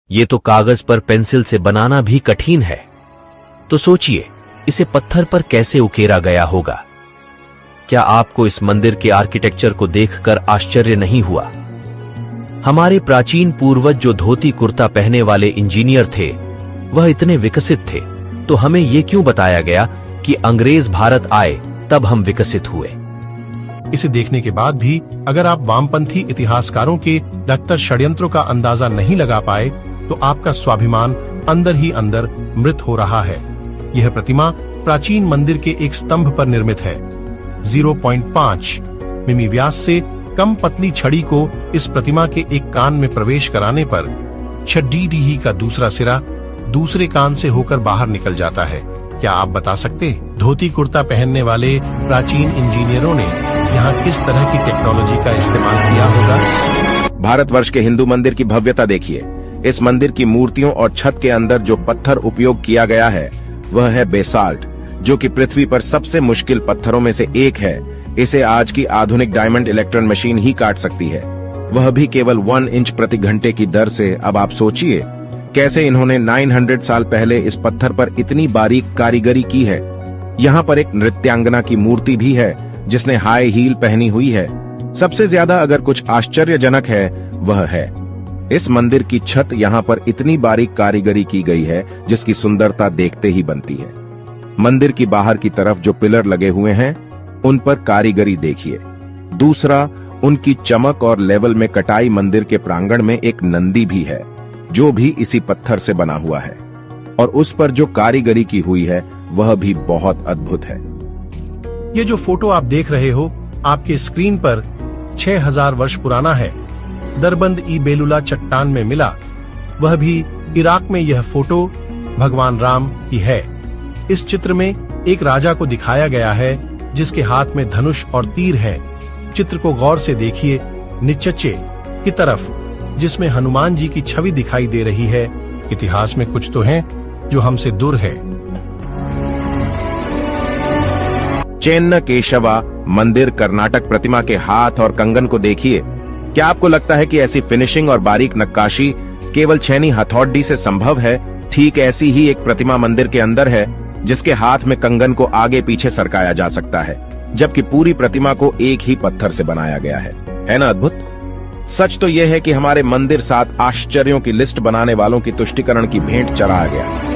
ये तो कागज पर पेंसिल से बनाना भी कठिन है, तो सोचिए इसे पत्थर पर कैसे उकेरा गया होगा। क्या आपको इस मंदिर के आर्किटेक्चर को देखकर आश्चर्य नहीं हुआ? हमारे प्राचीन पूर्वज जो धोती कुर्ता पहने वाले इंजीनियर थे, वह इतने विकसित थे, तो हमें यह क्यों बताया गया कि अंग्रेज भारत आए तब हम विकसित हुए? इसे देखने के बाद भी अगर आप वामपंथी इतिहासकारों के डॉक्टर षड्यंत्रों का अंदाजा नहीं लगा पाए, तो आपका स्वाभिमान अंदर ही अंदर मृत हो रहा है। यह प्रतिमा प्राचीन मंदिर के एक स्तंभ पर निर्मित है। 0.5 मिमी व्यास से कम पतली छड़ी को इस प्रतिमा के एक कान में प्रवेश कराने पर छड़ी का दूसरा सिरा दूसरे कान से होकर बाहर निकल जाता है। क्या आप बता सकते धोती कुर्ता पहनने वाले प्राचीन इंजीनियरों ने यहाँ किस तरह की टेक्नोलॉजी का इस्तेमाल किया होगा? भारतवर्ष के हिंदू मंदिर की भव्यता देखिए। इस मंदिर की मूर्तियों और छत के अंदर जो पत्थर उपयोग किया गया है वह है बेसाल्ट, जो कि पृथ्वी पर सबसे मुश्किल पत्थरों में से एक है। इसे आज की आधुनिक डायमंड इलेक्ट्रॉन मशीन ही काट सकती है, वह भी केवल 1 इंच प्रति घंटे की दर से। अब आप सोचिए कैसे इन्होंने 900 साल पहले इस पत्थर पर इतनी बारीक कारीगरी की है। यहाँ पर एक नृत्यांगना की मूर्ति भी है जिसने हाई हील पहनी हुई है। सबसे ज्यादा अगर कुछ आश्चर्यजनक है वह है इस मंदिर की छत। यहाँ पर इतनी बारीक कारीगरी की गई है जिसकी सुंदरता देखते ही बनती है। मंदिर की बाहर की तरफ जो पिलर लगे हुए हैं उन पर कारीगरी देखिए। दूसरा, उनकी चमक और लेवल में कटाई। मंदिर के प्रांगण में एक नंदी भी है जो भी इसी पत्थर से बना हुआ है, और उस पर जो कारीगरी की हुई है वह भी बहुत अद्भुत है। ये जो फोटो आप देख रहे हो आपके स्क्रीन पर 6000 वर्ष पुराना है। दरबंद ई बेलुला चट्टान में मिला, वह भी इराक में। यह फोटो भगवान राम की है। इस चित्र में एक राजा को दिखाया गया है जिसके हाथ में धनुष और तीर है। चित्र को गौर से देखिए, नीचे की तरफ जिसमें हनुमान जी की छवि दिखाई दे रही है। इतिहास में कुछ तो है जो हमसे दूर है। चेन्न केशवा मंदिर कर्नाटक प्रतिमा के हाथ और कंगन को देखिए। क्या आपको लगता है कि ऐसी फिनिशिंग और बारीक नक्काशी केवल छेनी हथौड़ी से संभव है? ठीक ऐसी ही एक प्रतिमा मंदिर के अंदर है जिसके हाथ में कंगन को आगे पीछे सरकाया जा सकता है, जबकि पूरी प्रतिमा को एक ही पत्थर से बनाया गया है ना अद्भुत? सच तो यह है कि हमारे मंदिर 7 आश्चर्यों की लिस्ट बनाने वालों की तुष्टिकरण की भेंट चढ़ाया गया।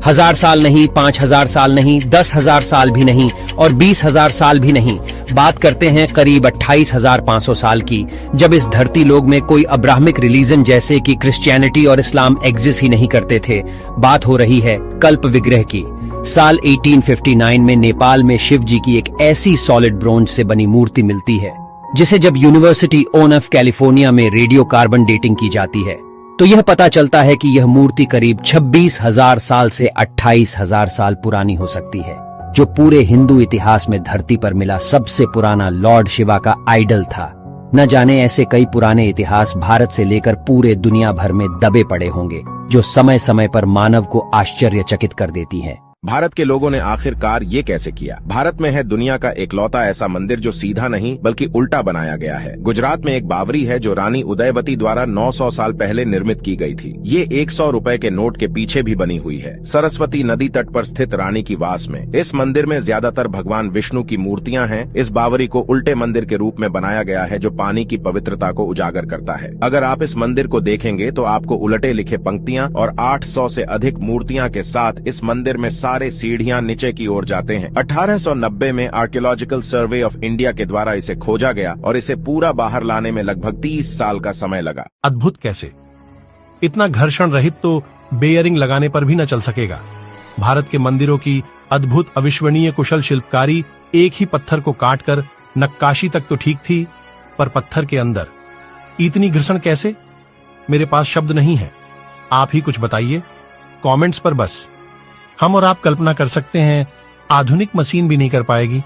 1000 साल नहीं, 5000 साल नहीं, 10,000 साल भी नहीं और 20,000 साल भी नहीं। बात करते हैं करीब 28,500 साल की, जब इस धरती लोक में कोई अब्राहमिक रिलीजन जैसे कि क्रिश्चियनिटी और इस्लाम एग्जिस्ट ही नहीं करते थे। बात हो रही है कल्प विग्रह की। साल 1859 में नेपाल में शिव जी की एक ऐसी सॉलिड ब्रोंज से बनी मूर्ति मिलती है जिसे जब यूनिवर्सिटी ऑफ कैलिफोर्निया में रेडियो कार्बन डेटिंग की जाती है तो यह पता चलता है कि यह मूर्ति करीब 26,000 साल से 28,000 साल पुरानी हो सकती है, जो पूरे हिंदू इतिहास में धरती पर मिला सबसे पुराना लॉर्ड शिवा का आइडल था। न जाने ऐसे कई पुराने इतिहास भारत से लेकर पूरे दुनिया भर में दबे पड़े होंगे जो समय समय पर मानव को आश्चर्यचकित कर देती हैं। भारत के लोगों ने आखिरकार ये कैसे किया? भारत में है दुनिया का एकलौता ऐसा मंदिर जो सीधा नहीं बल्कि उल्टा बनाया गया है। गुजरात में एक बावरी है जो रानी उदयवती द्वारा 900 साल पहले निर्मित की गई थी। ये 100 रुपए के नोट के पीछे भी बनी हुई है, सरस्वती नदी तट पर स्थित रानी की वास में। इस मंदिर में ज्यादातर भगवान विष्णु की मूर्तियां हैं। इस बावरी को उल्टे मंदिर के रूप में बनाया गया है जो पानी की पवित्रता को उजागर करता है। अगर आप इस मंदिर को देखेंगे तो आपको उलटे लिखे पंक्तियां और 800 से अधिक मूर्तियां के साथ इस मंदिर में सारे सीढ़ियां नीचे की ओर जाते हैं। 1890 में आर्कियोलॉजिकल सर्वे ऑफ इंडिया के द्वारा इसे खोजा गया और इसे पूरा बाहर लाने में लगभग 30 साल का समय लगा। अद्भुत कैसे? इतना घर्षण रहित तो बेयरिंग लगाने पर भी न चल सकेगा। भारत के मंदिरों की अद्भुत अविश्वनीय कुशल शिल्पकारी एक ही पत्थर को काटकर नक्काशी तक तो ठीक थी, पर पत्थर के अंदर इतनी घर्षण कैसे? मेरे पास शब्द नहीं है, आप ही कुछ बताइए कमेंट्स पर। बस हम और आप कल्पना कर सकते हैं, आधुनिक मशीन भी नहीं कर पाएगी।